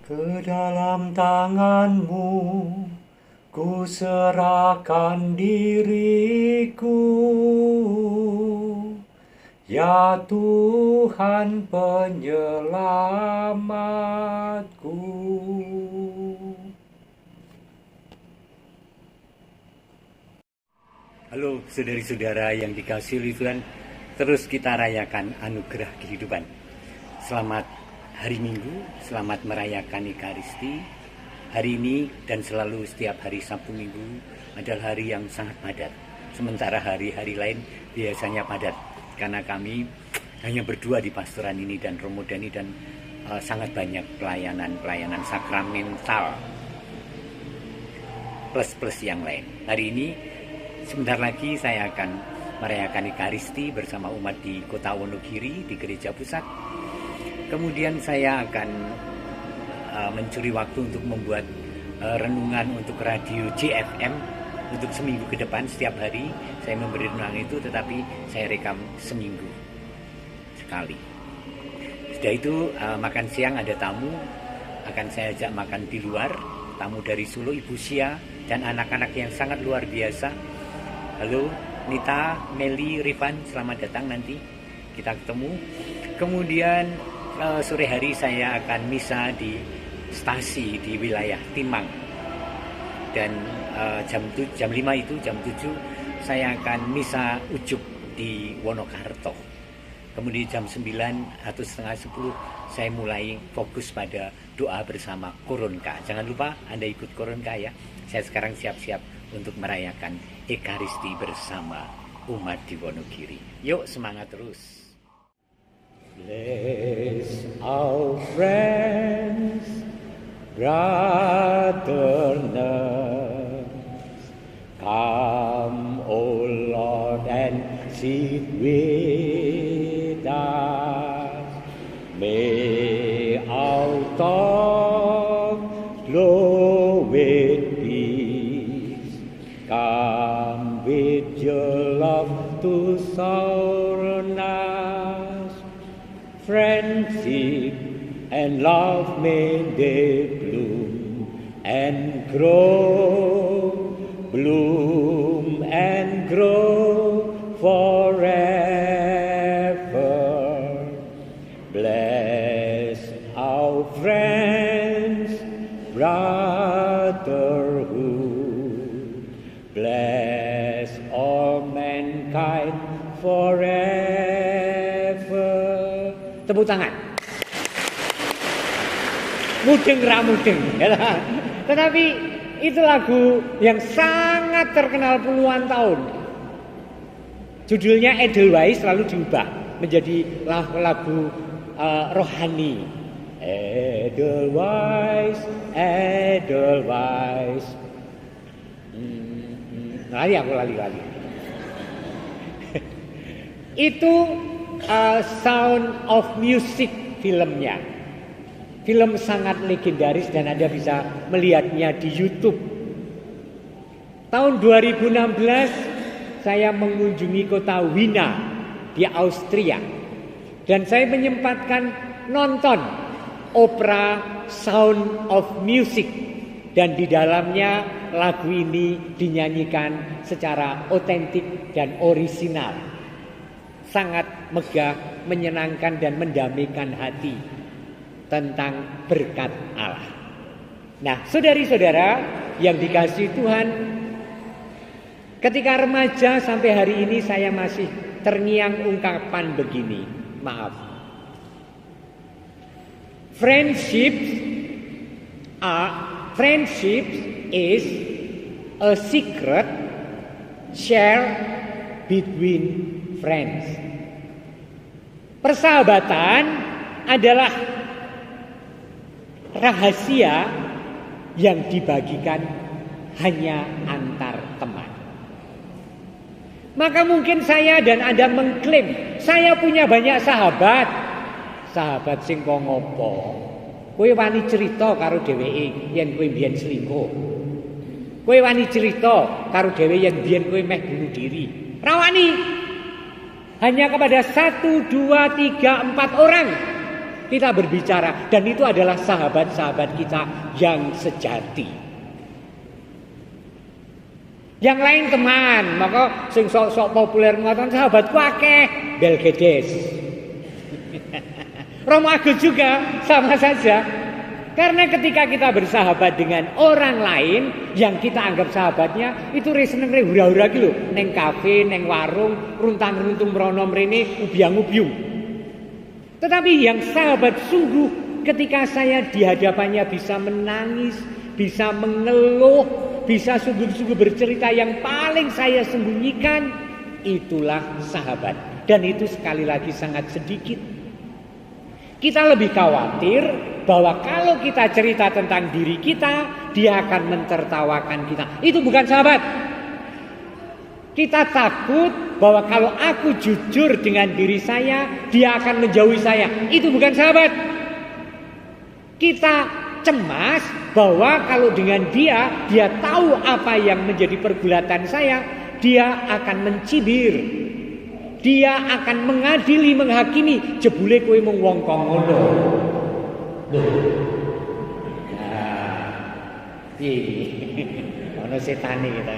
Ke dalam tanganmu ku serahkan diriku, ya Tuhan penyelamatku. Halo saudari-saudara yang dikasihi Tuhan, terus kita rayakan anugerah kehidupan. Selamat hari Minggu, selamat merayakan Ekaristi. Hari ini dan selalu setiap hari Sabtu Minggu adalah hari yang sangat padat. Sementara hari-hari lain biasanya padat. Karena kami hanya berdua di pastoran ini dan Romo Dani dan sangat banyak pelayanan sakramental plus yang lain. Hari ini sebentar lagi saya akan merayakan Ekaristi bersama umat di Kota Wonogiri di Gereja Pusat. Kemudian saya akan mencuri waktu untuk membuat renungan untuk radio JFM untuk seminggu ke depan. Setiap hari saya memberi renungan itu, tetapi saya rekam seminggu sekali. Sudah itu makan siang ada tamu, akan saya ajak makan di luar. Tamu dari Solo, Ibu Sia dan anak-anak yang sangat luar biasa. Halo Nita, Meli, Rifan, selamat datang, nanti kita ketemu. Kemudian sore hari saya akan misa di stasi di wilayah Timang. Dan jam 5 itu, jam 7 saya akan misa ujub di Wonokarto. Kemudian jam 9 atau setengah 10 saya mulai fokus pada doa bersama Koronka. Jangan lupa Anda ikut Koronka ya. Saya sekarang siap-siap untuk merayakan Ekaristi bersama umat di Wonogiri. Yuk semangat terus. Bless our friends, brothers, come, O Lord, and sit with us. May our thoughts glow with peace. Come with your love to surround us. Friendship and love may they bloom and grow, bloom and grow forever. Bless our friends, brotherhood. Bless all mankind forever. Tepuk tangan. Mudeng. Tetapi itu lagu yang sangat terkenal puluhan tahun. Judulnya Edelweiss lalu diubah menjadi lagu rohani. Edelweiss. Lali. Itu Sound of Music filmnya. Film sangat legendaris dan Anda bisa melihatnya di YouTube. Tahun 2016 saya mengunjungi kota Wina di Austria. Dan saya menyempatkan nonton opera Sound of Music. Dan di dalamnya lagu ini dinyanyikan secara otentik dan orisinal. Sangat megah, menyenangkan dan mendamaikan hati tentang berkat Allah. Nah, saudari-saudara yang dikasihi Tuhan, ketika remaja sampai hari ini saya masih terngiang ungkapan begini. Maaf. Friendship is a secret shared between friends. Persahabatan adalah rahasia yang dibagikan hanya antar teman. Maka mungkin saya dan Anda mengklaim saya punya banyak sahabat. Sahabat sing kok ngopo? Kowe wani cerita karo dheweke yen kowe mbiyen selingkuh. Kowe wani cerita karo dhewe yen mbiyen kowe meh bunuh diri. Rawani. Hanya kepada 1, 2, 3, 4 orang kita berbicara, dan itu adalah sahabat-sahabat kita yang sejati. Yang lain teman, maka sing sok-sok populer mengatakan sahabatku akeh, belgedes. Romo Agus juga sama saja. Karena ketika kita bersahabat dengan orang lain yang kita anggap sahabatnya, itu seneng hura-hura gitu, neng kafe, neng warung, runtang-runtung merono mrene, ubyang-ubyung. Tetapi yang sahabat sungguh, ketika saya di hadapannya bisa menangis, bisa mengeluh, bisa sungguh-sungguh bercerita yang paling saya sembunyikan, itulah sahabat. Dan itu sekali lagi sangat sedikit. Kita lebih khawatir bahwa kalau kita cerita tentang diri kita, dia akan mentertawakan kita. Itu bukan sahabat. Kita takut bahwa kalau aku jujur dengan diri saya, dia akan menjauhi saya. Itu bukan sahabat. Kita cemas bahwa kalau dengan dia tahu apa yang menjadi pergulatan saya, dia akan mencibir. Dia akan mengadili, menghakimi, jebule kowe mung wong kok ngono. Ono setane kita.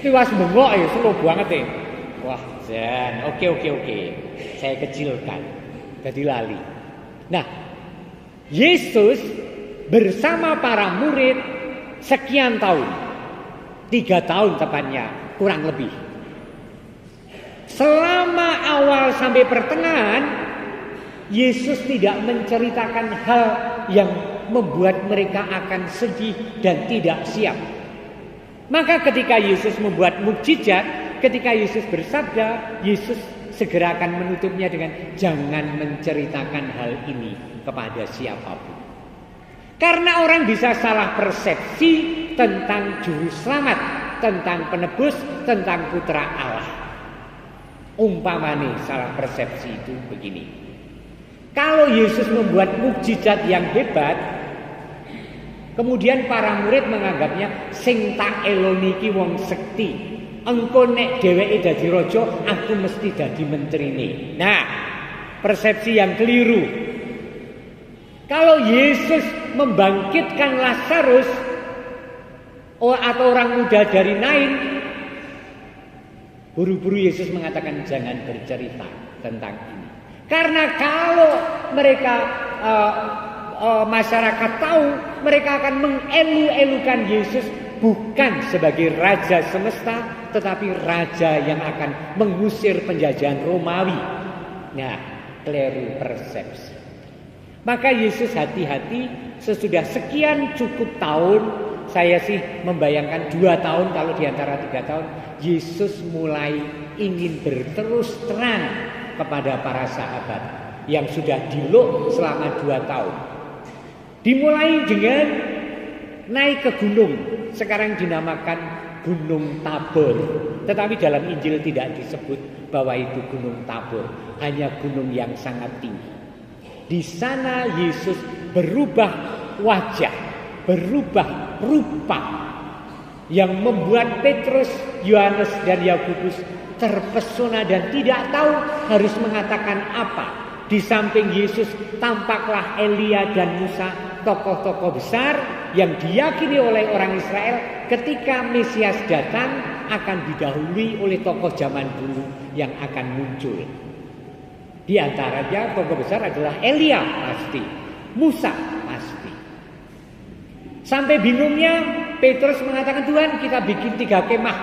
Iki was bengok ya slow banget ya. Wah, jan. Oke. Saya kecilkan. Jadi lali. Nah, Yesus bersama para murid sekian tahun. 3 tahun tepatnya, kurang lebih. Selama awal sampai pertengahan, Yesus tidak menceritakan hal yang membuat mereka akan sedih dan tidak siap. Maka ketika Yesus membuat mukjizat, ketika Yesus bersabda, Yesus segera akan menutupnya dengan jangan menceritakan hal ini kepada siapapun. Karena orang bisa salah persepsi tentang juru selamat, tentang penebus, tentang putra Allah. Umpamanya salah persepsi itu begini. Kalau Yesus membuat mukjizat yang hebat, kemudian para murid menganggapnya sing tak eloni ki wong sekti. Engko nek dheweke dadi raja, aku mesti dadi menterine. Nah, persepsi yang keliru. Kalau Yesus membangkitkan Lazarus atau orang muda dari Nain, buru-buru Yesus mengatakan jangan bercerita tentang ini. Karena kalau mereka masyarakat tahu, mereka akan mengelu-elukan Yesus bukan sebagai raja semesta, tetapi raja yang akan mengusir penjajahan Romawi. Nah, keliru persepsi. Maka Yesus hati-hati sesudah sekian cukup tahun, saya sih membayangkan 2 tahun kalau diantara 3 tahun, Yesus mulai ingin berterus terang kepada para sahabat yang sudah diluk selama 2 tahun. Dimulai dengan naik ke gunung, sekarang dinamakan Gunung Tabor. Tetapi dalam Injil tidak disebut bahwa itu Gunung Tabor, hanya gunung yang sangat tinggi. Di sana Yesus berubah wajah, berubah rupa yang membuat Petrus, Yohanes dan Yakobus terpesona dan tidak tahu harus mengatakan apa. Di samping Yesus tampaklah Elia dan Musa, tokoh-tokoh besar yang diyakini oleh orang Israel ketika Mesias datang akan didahului oleh tokoh zaman dulu yang akan muncul. Di antaranya tokoh besar adalah Elia pasti, Musa pasti. Sampai bingungnya Petrus mengatakan, Tuhan kita bikin 3 kemah.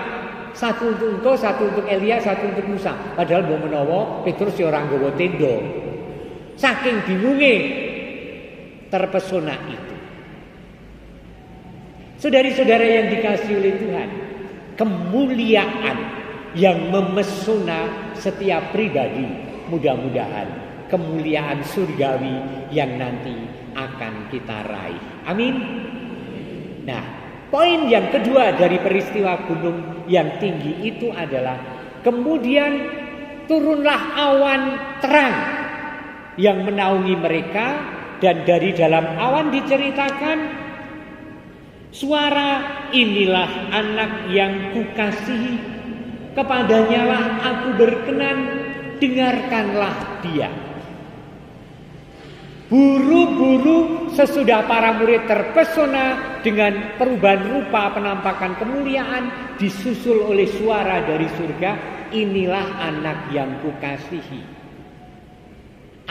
Satu untuk engkau, satu untuk Elia, satu untuk Musa. Padahal mbok menawa Petrus ya ora nggawa tenda. Saking bingungnya terpesona itu. Saudari-saudara yang dikasihi oleh Tuhan, kemuliaan yang memesona setiap pribadi, mudah-mudahan kemuliaan surgawi yang nanti akan kita raih. Amin. Nah, poin yang kedua dari peristiwa gunung yang tinggi itu adalah kemudian turunlah awan terang yang menaungi mereka, dan dari dalam awan diceritakan suara, inilah anak yang kukasihi, kepadanya lah aku berkenan, dengarkanlah dia. Buru-buru sesudah para murid terpesona dengan perubahan rupa penampakan kemuliaan, disusul oleh suara dari surga, inilah anak yang kukasihi.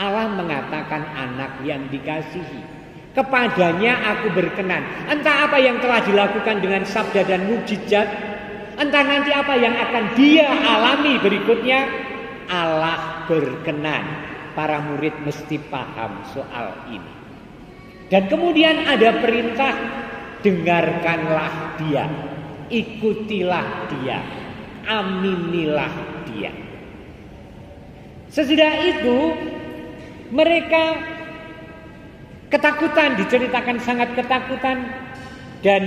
Allah mengatakan anak yang dikasihi. Kepadanya aku berkenan. Entah apa yang telah dilakukan dengan sabda dan mukjizat, entah nanti apa yang akan dia alami berikutnya, Allah berkenan. Para murid mesti paham soal ini. Dan kemudian ada perintah, dengarkanlah dia, ikutilah dia, aminilah dia. Sesudah itu mereka ketakutan, diceritakan sangat ketakutan, dan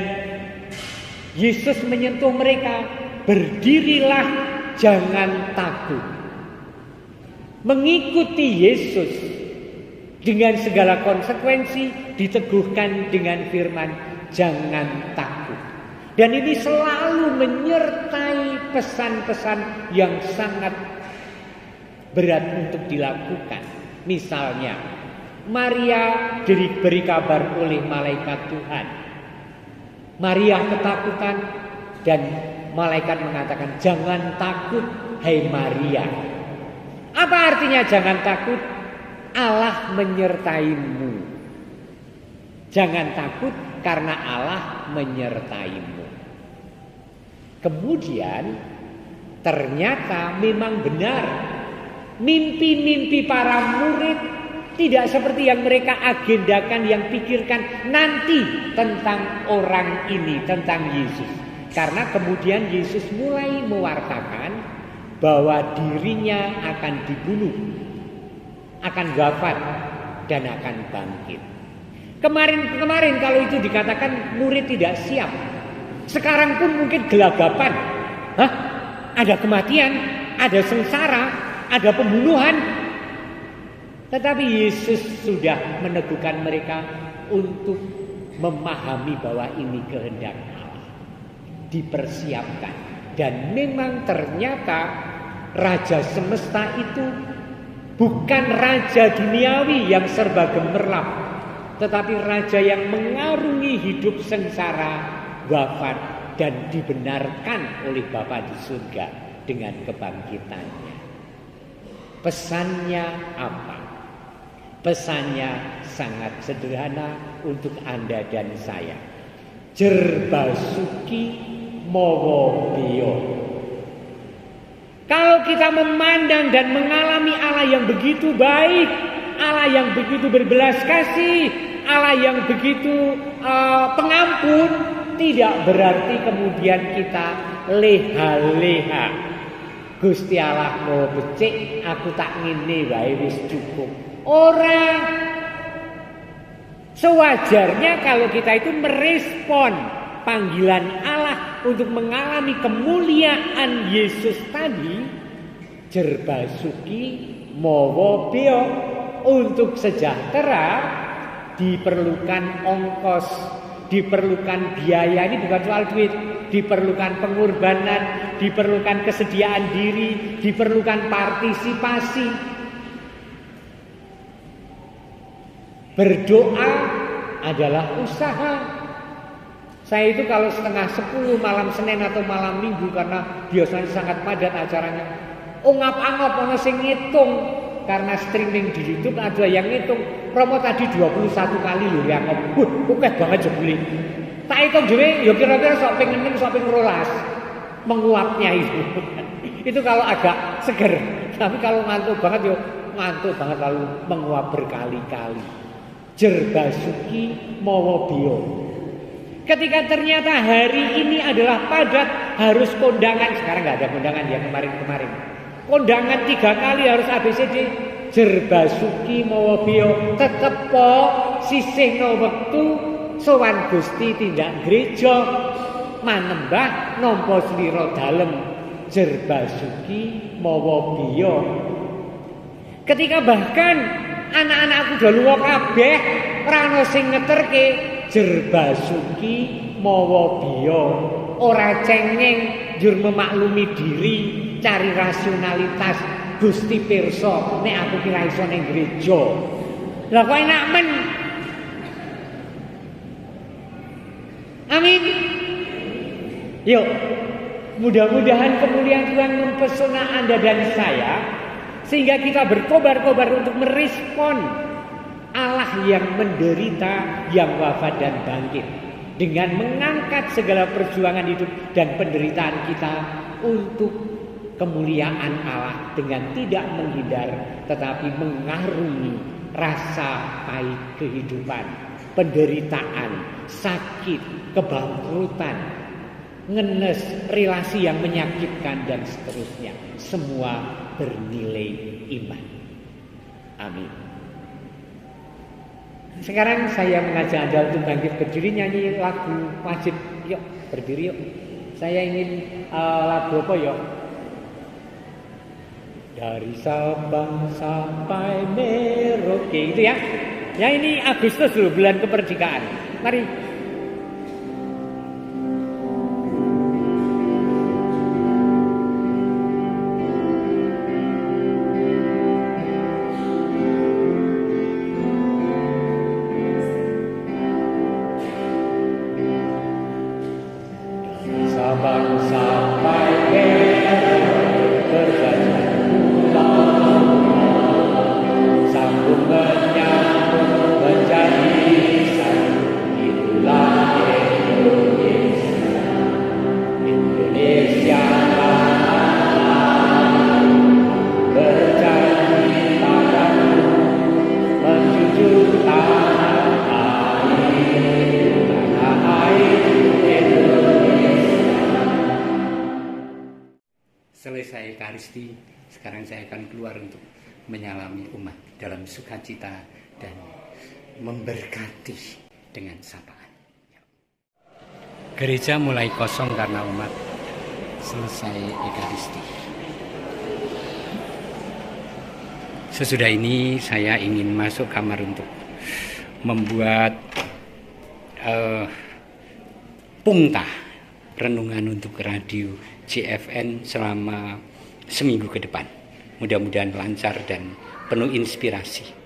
Yesus menyentuh mereka, berdirilah, jangan takut. Mengikuti Yesus dengan segala konsekuensi diteguhkan dengan firman jangan takut. Dan ini selalu menyertai pesan-pesan yang sangat berat untuk dilakukan. Misalnya Maria diberi kabar oleh malaikat Tuhan. Maria ketakutan dan malaikat mengatakan jangan takut hai Maria. Apa artinya jangan takut? Allah menyertaimu. Jangan takut karena Allah menyertaimu. Kemudian ternyata memang benar. Mimpi-mimpi para murid tidak seperti yang mereka agendakan, yang pikirkan nanti tentang orang ini, tentang Yesus. Karena kemudian Yesus mulai mewartakan bahwa dirinya akan dibunuh, akan wafat, dan akan bangkit. Kemarin kalau itu dikatakan murid tidak siap. Sekarang pun mungkin gelagapan. Hah? Ada kematian, ada sengsara, ada pembunuhan. Tetapi Yesus sudah meneguhkan mereka untuk memahami bahwa ini kehendak Allah. Dipersiapkan. Dan memang ternyata raja semesta itu bukan raja duniawi yang serba gemerlap, tetapi raja yang mengarungi hidup sengsara, wafat, dan dibenarkan oleh Bapa di surga dengan kebangkitannya. Pesannya apa? Pesannya sangat sederhana untuk Anda dan saya. Jerbasuki Mowo Bio. Kalau kita memandang dan mengalami Allah yang begitu baik, Allah yang begitu berbelas kasih, Allah yang begitu pengampun, tidak berarti kemudian kita leha-leha. Gusti Allah mau becik, aku tak ngene wae wis cukup. Ora. Sewajarnya kalau kita itu merespon panggilan Allah untuk mengalami kemuliaan Yesus tadi, jerbasuki mowo beo, untuk sejahtera diperlukan ongkos, diperlukan biaya. Ini bukan soal duit, diperlukan pengorbanan, diperlukan kesediaan diri, diperlukan partisipasi. Berdoa adalah usaha. Saya itu kalau setengah 10 malam Senin atau malam Minggu, karena biasanya sangat padat acaranya, ungap-angop ono sing ngitung, karena streaming di YouTube ada yang ngitung. Promo tadi 21 kali lho ya, oke banget jebule. Tak hitung dhewe ya kira-kira sok ping 6 sok ping 12 menguapnya itu. Itu kalau agak seger. Tapi kalau ngantuk banget ya ngantuk banget, lalu menguap berkali-kali. Jerbasuki mawa bio. Ketika ternyata hari ini adalah padat, harus kondangan. Sekarang nggak ada kondangan ya, kemarin-kemarin. Kondangan 3 kali harus ABCD. Jerbasuki mawa bio. Tetep po sisihno wektu sowan Gusti tindak gereja. Manembah nampa slira dalem. Jerbasuki mawa bio. Ketika bahkan anak-anakku udah luwih kabeh, ora ana sing ngeterke, jerbasuki mawa biya, ora cengeng, njur memaklumi diri, cari rasionalitas. Gusti pirsa nek aku ki ra iso ning gereja. Lah kok enak men. Amin. Yuk, mudah-mudahan kemuliaan Tuhan mempesona Anda dan saya, sehingga kita berkobar-kobar untuk merespon Allah yang menderita, yang wafat dan bangkit, dengan mengangkat segala perjuangan hidup dan penderitaan kita untuk kemuliaan Allah, dengan tidak menghindar tetapi mengarungi rasa pahit kehidupan, penderitaan, sakit, kebangkrutan, ngenes, relasi yang menyakitkan dan seterusnya. Semua bernilai iman. Amin. Sekarang saya mengajak Anda untuk bangkit berdiri, nyanyi lagu wajib. Yuk berdiri yuk. Saya ingin lagu apa yuk? Dari Sabang sampai Merauke, itu ya. Ya ini Agustus loh, bulan kemerdekaan. Mari. Sabang sampai Merauke berjaya sambung menyambung menjadi satu. Itulah Indonesia, Indonesia berjanji padamu menjunjung tanah air Indonesia. Selesai Ekaristi, sekarang saya akan keluar untuk menyalami umat dalam sukacita dan memberkati dengan sapaan. Gereja mulai kosong karena umat selesai Ekaristi. Sesudah ini saya ingin masuk kamar untuk membuat pungtah renungan untuk radio JFN selama seminggu ke depan. Mudah-mudahan lancar dan penuh inspirasi.